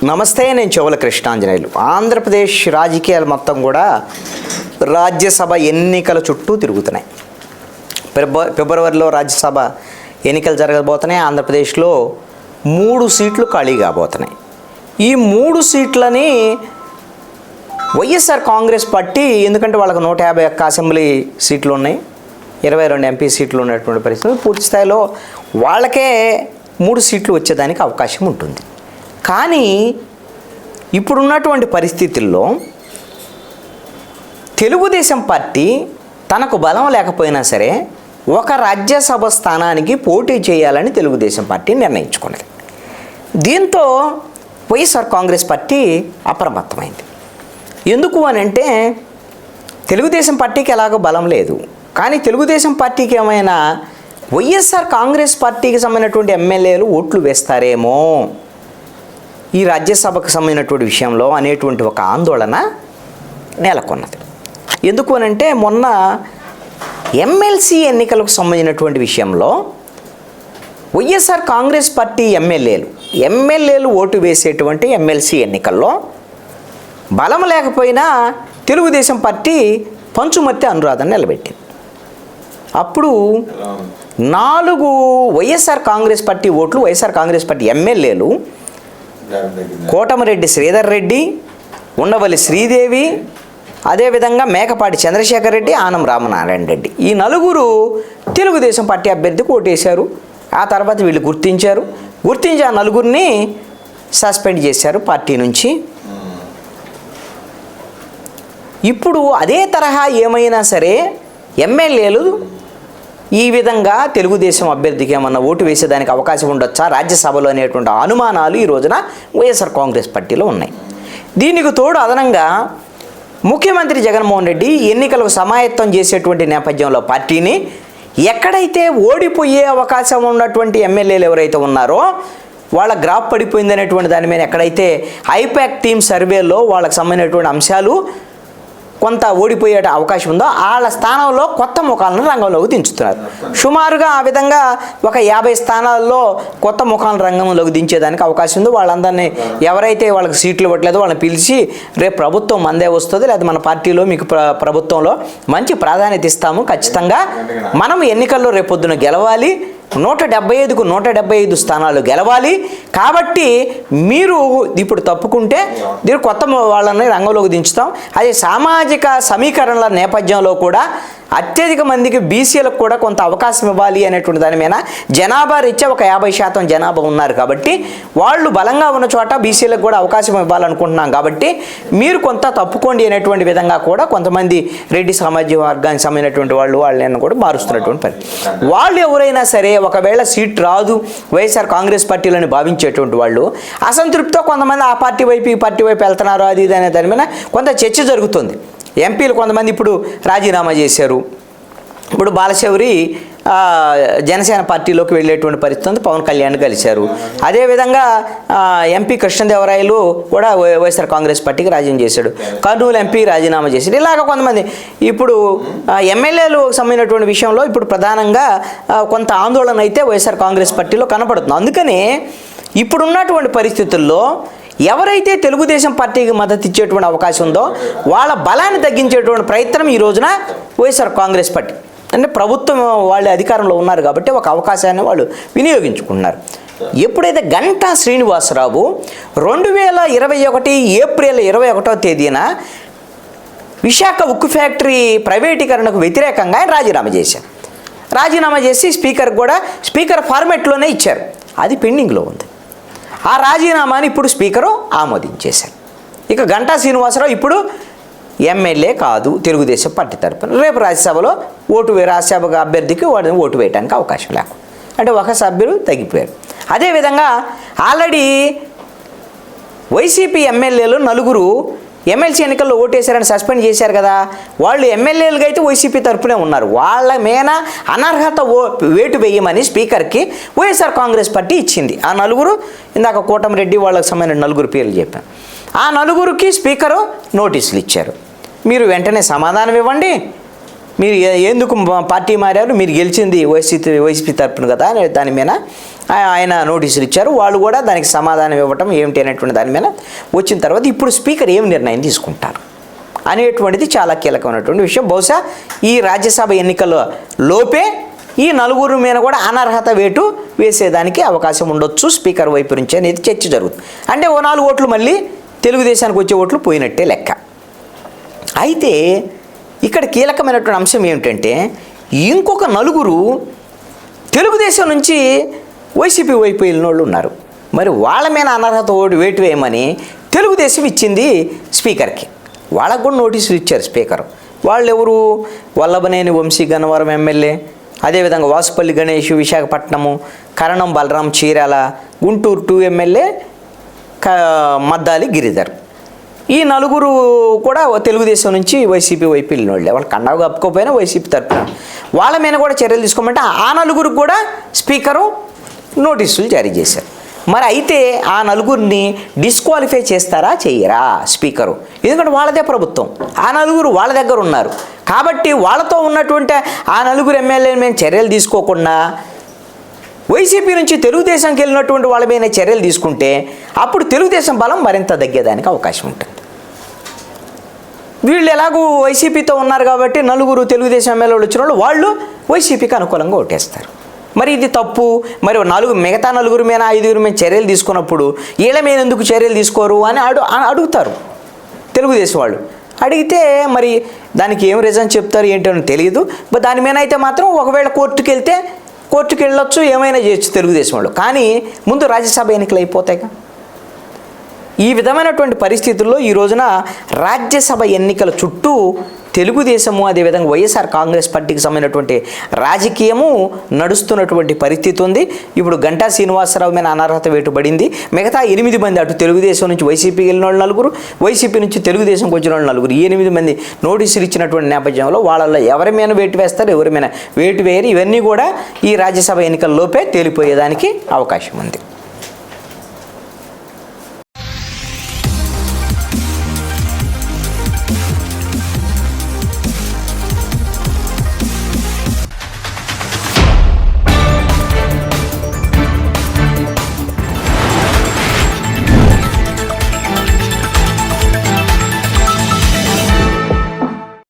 నమస్తే, నేను చెవుల కృష్ణాంజనేయులు. ఆంధ్రప్రదేశ్ రాజకీయాలు మొత్తం కూడా రాజ్యసభ ఎన్నికల చుట్టూ తిరుగుతున్నాయి. ఫిబ్రవరిలో రాజ్యసభ ఎన్నికలు జరగబోతున్నాయి. ఆంధ్రప్రదేశ్లో 3 సీట్లు ఖాళీ కాబోతున్నాయి. ఈ 3 సీట్లని వైఎస్ఆర్ కాంగ్రెస్ పార్టీ, ఎందుకంటే వాళ్ళకు 151 అసెంబ్లీ సీట్లు ఉన్నాయి, 22 ఎంపీ సీట్లు ఉన్నటువంటి పరిస్థితి, పూర్తి స్థాయిలో వాళ్ళకే 3 సీట్లు వచ్చేదానికి అవకాశం ఉంటుంది. కానీ ఇప్పుడున్నటువంటి పరిస్థితుల్లో తెలుగుదేశం పార్టీ తనకు బలం లేకపోయినా సరే ఒక రాజ్యసభ స్థానానికి పోటీ చేయాలని తెలుగుదేశం పార్టీ నిర్ణయించుకున్నది. దీంతో వైఎస్ఆర్ కాంగ్రెస్ పార్టీ అప్రమత్తమైంది. ఎందుకు అని అంటే, తెలుగుదేశం పార్టీకి ఎలాగో బలం లేదు, కానీ తెలుగుదేశం పార్టీకి ఏమైనా వైఎస్ఆర్ కాంగ్రెస్ పార్టీకి సంబంధించినటువంటి ఎమ్మెల్యేలు ఓట్లు వేస్తారేమో ఈ రాజ్యసభకు సంబంధించినటువంటి విషయంలో అనేటువంటి ఒక ఆందోళన నెలకొన్నది. ఎందుకు అని అంటే, మొన్న ఎమ్మెల్సీ ఎన్నికలకు సంబంధించినటువంటి విషయంలో వైఎస్ఆర్ కాంగ్రెస్ పార్టీ ఎమ్మెల్యేలు ఓటు వేసేటువంటి ఎమ్మెల్సీ ఎన్నికల్లో బలం లేకపోయినా తెలుగుదేశం పార్టీ పంచుమర్తి అనురాధను నిలబెట్టింది. అప్పుడు 4 వైఎస్ఆర్ కాంగ్రెస్ పార్టీ ఓట్లు వైఎస్ఆర్ కాంగ్రెస్ పార్టీ ఎమ్మెల్యేలు కోటమిరెడ్డి శ్రీధర్ రెడ్డి, ఉండవల్లి శ్రీదేవి, అదేవిధంగా మేకపాటి చంద్రశేఖర్ రెడ్డి, ఆనం రామనారాయణ రెడ్డి, ఈ 4 తెలుగుదేశం పార్టీ అభ్యర్థికి ఓటేశారు. ఆ తర్వాత వీళ్ళు గుర్తించి ఆ 4 సస్పెండ్ చేశారు పార్టీ నుంచి. ఇప్పుడు అదే తరహా ఏమైనా సరే ఎమ్మెల్యేలు ఈ విధంగా తెలుగుదేశం అభ్యర్థికి ఏమన్నా ఓటు వేసేదానికి అవకాశం ఉండొచ్చా రాజ్యసభలో అనేటువంటి అనుమానాలు ఈ రోజున వైఎస్ఆర్ కాంగ్రెస్ పార్టీలో ఉన్నాయి. దీనికి తోడు అదనంగా ముఖ్యమంత్రి జగన్మోహన్ రెడ్డి ఎన్నికలకు సమాయత్తం చేసేటువంటి నేపథ్యంలో పార్టీని ఎక్కడైతే ఓడిపోయే అవకాశం ఉన్నటువంటి ఎమ్మెల్యేలు ఎవరైతే ఉన్నారో వాళ్ళ గ్రాఫ్ పడిపోయిందనేటువంటి దాని మీద ఎక్కడైతే ఐపాక్ టీమ్ సర్వేలో వాళ్ళకి సంబంధించినటువంటి అంశాలు కొంత ఓడిపోయే అవకాశం ఉందో వాళ్ళ స్థానంలో కొత్త ముఖాలను రంగంలోకి దించుతున్నారు. సుమారుగా ఆ విధంగా ఒక 50 స్థానాల్లో కొత్త ముఖాలను రంగంలోకి దించేదానికి అవకాశం ఉంది. వాళ్ళందరినీ ఎవరైతే వాళ్ళకి సీట్లు ఇవ్వట్లేదో వాళ్ళని పిలిచి, రేపు ప్రభుత్వం మందే వస్తుంది, లేదా మన పార్టీలో మీకు ప్రభుత్వంలో మంచి ప్రాధాన్యత ఇస్తాము, ఖచ్చితంగా మనం ఎన్నికల్లో రేపొద్దున గెలవాలి, 175కు 175 స్థానాలు గెలవాలి, కాబట్టి మీరు ఇప్పుడు తప్పుకుంటే దీని కొత్త వాళ్ళని రంగంలోకి దించుతాం. అదే సామాజిక సమీకరణల నేపథ్యంలో కూడా అత్యధిక మందికి బీసీలకు కూడా కొంత అవకాశం ఇవ్వాలి అనేటువంటి దాని మీద జనాభా రీత్యా ఒక 50% జనాభా ఉన్నారు, కాబట్టి వాళ్ళు బలంగా ఉన్న చోట బీసీలకు కూడా అవకాశం ఇవ్వాలనుకుంటున్నాం, కాబట్టి మీరు కొంత తప్పుకోండి అనేటువంటి విధంగా కూడా కొంతమంది రెడ్డి సామాజిక వర్గానికి సంబంధించినటువంటి వాళ్ళని కూడా మారుస్తున్నటువంటి పని. వాళ్ళు ఎవరైనా సరే ఒకవేళ సీట్ రాదు వైఎస్ఆర్ కాంగ్రెస్ పార్టీలోని భావించేటువంటి వాళ్ళు అసంతృప్తితో కొంతమంది ఆ పార్టీ వైపు ఈ పార్టీ వైపు వెళ్తున్నారు, అది ఇది అనే దాని మీద కొంత చర్చ జరుగుతుంది. ఎంపీలు కొంతమంది ఇప్పుడు రాజీనామా చేశారు. ఇప్పుడు బాలశౌరి జనసేన పార్టీలోకి వెళ్ళేటువంటి పరిస్థితి ఉంది, పవన్ కళ్యాణ్ కలిశారు. అదేవిధంగా ఎంపీ కృష్ణదేవరాయలు కూడా వైఎస్ఆర్ కాంగ్రెస్ పార్టీకి రాజీనామా చేశాడు. కర్నూలు ఎంపీ రాజీనామా చేశాడు. ఇలాగ కొంతమంది ఇప్పుడు ఎమ్మెల్యేలు సంబంధించినటువంటి విషయంలో ఇప్పుడు ప్రధానంగా కొంత ఆందోళన అయితే వైఎస్ఆర్ కాంగ్రెస్ పార్టీలో కనపడుతుంది. అందుకనే ఇప్పుడున్నటువంటి పరిస్థితుల్లో ఎవరైతే తెలుగుదేశం పార్టీకి మద్దతు ఇచ్చేటువంటి అవకాశం ఉందో వాళ్ళ బలాన్ని తగ్గించేటువంటి ప్రయత్నం ఈ రోజున వైఎస్ఆర్ కాంగ్రెస్ పార్టీ, అంటే ప్రభుత్వం వాళ్ళ అధికారంలో ఉన్నారు కాబట్టి ఒక అవకాశాన్ని వాళ్ళు వినియోగించుకుంటున్నారు. ఎప్పుడైతే గంటా శ్రీనివాసరావు 2021 ఏప్రిల్ 21వ తేదీన విశాఖ ఉక్కు ఫ్యాక్టరీ ప్రైవేటీకరణకు వ్యతిరేకంగా ఆయన రాజీనామా చేసి స్పీకర్ ఫార్మెట్లోనే ఇచ్చారు. అది పెండింగ్లో ఉంది. ఆ రాజీనామాని ఇప్పుడు స్పీకరు ఆమోదించేశారు. ఇక గంటా శ్రీనివాసరావు ఇప్పుడు ఎమ్మెల్యే కాదు తెలుగుదేశం పార్టీ తరపున. రేపు రాజ్యసభలో రాజ్యసభ అభ్యర్థికి వాడిని ఓటు వేయడానికి అవకాశం లేకుండా, అంటే ఒక సభ్యులు తగ్గిపోయారు. అదేవిధంగా ఆల్రెడీ వైసీపీ ఎమ్మెల్యేలు 4 ఎమ్మెల్సీ ఎన్నికల్లో ఓటేశారని సస్పెండ్ చేశారు కదా, వాళ్ళు ఎమ్మెల్యేలుగా అయితే వైసీపీ తరపునే ఉన్నారు. వాళ్ళ మీద అనర్హత వేటు వేయమని స్పీకర్కి వైఎస్ఆర్ కాంగ్రెస్ పార్టీ ఇచ్చింది. ఆ 4 ఇందాక కోటమిరెడ్డి వాళ్ళకి సంబంధించిన 4 పేర్లు చెప్పాను. ఆ 4కి స్పీకరు నోటీసులు ఇచ్చారు. మీరు వెంటనే సమాధానం ఇవ్వండి, మీరు ఎందుకు పార్టీ మారారు, మీరు గెలిచింది వైసీపీ తరపున కదా అనే దాని మీద ఆయన నోటీసులు ఇచ్చారు. వాళ్ళు కూడా దానికి సమాధానం ఇవ్వటం ఏమిటి అనేటువంటి దాని మీద వచ్చిన తర్వాత ఇప్పుడు స్పీకర్ ఏం నిర్ణయం తీసుకుంటారు అనేటువంటిది చాలా కీలకమైనటువంటి విషయం. బహుశా ఈ రాజ్యసభ ఎన్నికల లోపే ఈ నలుగురు మీద కూడా అనర్హత వేటు వేసేదానికి అవకాశం ఉండొచ్చు స్పీకర్ వైపు నుంచి అనేది చర్చ జరుగుతుంది. అంటే ఓ 4 ఓట్లు మళ్ళీ తెలుగుదేశానికి వచ్చే ఓట్లు పోయినట్టే లెక్క. అయితే ఇక్కడ కీలకమైనటువంటి అంశం ఏమిటంటే ఇంకొక 4 తెలుగుదేశం నుంచి వైసీపీ వైపు వెళ్ళిన వాళ్ళు ఉన్నారు. మరి వాళ్ళ మీద అనర్హత వేటు వేయమని తెలుగుదేశం ఇచ్చింది స్పీకర్కి. వాళ్ళకు కూడా నోటీసులు ఇచ్చారు స్పీకర్. వాళ్ళు ఎవరు? వల్లభనేని వంశీ గన్నవరం ఎమ్మెల్యే, అదేవిధంగా వాసుపల్లి గణేష్ విశాఖపట్నము, కరణం బలరాం చీరాల, గుంటూరు 2 ఎమ్మెల్యే మద్దాలి గిరిధర్. ఈ 4 కూడా తెలుగుదేశం నుంచి వైసీపీ వైపు వెళ్ళిన వాళ్ళే. వాళ్ళు కండావు కప్పుకోపోయినా వైసీపీ తరపున వాళ్ళ మీద కూడా చర్యలు తీసుకోమంటే ఆ 4 కూడా స్పీకరు నోటీసులు జారీ చేశారు. మరి అయితే ఆ 4 డిస్క్వాలిఫై చేస్తారా చెయ్యరా స్పీకరు? ఎందుకంటే వాళ్ళదే ప్రభుత్వం, ఆ 4 వాళ్ళ దగ్గర ఉన్నారు కాబట్టి వాళ్ళతో ఉన్నటువంటి ఆ 4 ఎమ్మెల్యేల మీద చర్యలు తీసుకోకుండా వైసీపీ నుంచి తెలుగుదేశంకి వెళ్ళినటువంటి వాళ్ళ మీద చర్యలు తీసుకుంటే అప్పుడు తెలుగుదేశం బలం మరింత తగ్గేదానికి అవకాశం ఉంటుంది. వీళ్ళు ఎలాగూ వైసీపీతో ఉన్నారు కాబట్టి 4 తెలుగుదేశం ఎమ్మెల్యేలు వచ్చిన వాళ్ళు వైసీపీకి అనుకూలంగా ఓటేస్తారు. మరి ఇది తప్పు. మరి మిగతా 4 మీద 5 మీద చర్యలు తీసుకున్నప్పుడు వీళ్ళ మీద ఎందుకు చర్యలు తీసుకోరు అని అడుగుతారు తెలుగుదేశం వాళ్ళు. అడిగితే మరి దానికి ఏం రీజన్ చెప్తారు ఏంటో తెలియదు. దాని మీద అయితే మాత్రం ఒకవేళ కోర్టుకి వెళ్ళొచ్చు, ఏమైనా చేయొచ్చు తెలుగుదేశం వాళ్ళు. కానీ ముందు రాజ్యసభ ఎన్నికలు అయిపోతాయిగా. ఈ విధమైనటువంటి పరిస్థితుల్లో ఈ రోజున రాజ్యసభ ఎన్నికల చుట్టూ తెలుగుదేశము అదేవిధంగా వైఎస్ఆర్ కాంగ్రెస్ పార్టీకి సంబంధించినటువంటి రాజకీయము నడుస్తున్నటువంటి పరిస్థితి ఉంది. ఇప్పుడు గంటా శ్రీనివాసరావు మీద అనర్హత వేటుబడింది. మిగతా 8 మంది అటు తెలుగుదేశం నుంచి వైసీపీకి వెళ్ళిన వాళ్ళు 4, వైసీపీ నుంచి తెలుగుదేశంకి వచ్చిన వాళ్ళు 4, ఈ 8 మంది నోటీసులు ఇచ్చినటువంటి నేపథ్యంలో వాళ్ళల్లో ఎవరి మీద వేటు వేస్తారు, ఎవరి మీద వేటు వేయరు, ఇవన్నీ కూడా ఈ రాజ్యసభ ఎన్నికల్లోపే తేలిపోయేదానికి అవకాశం ఉంది.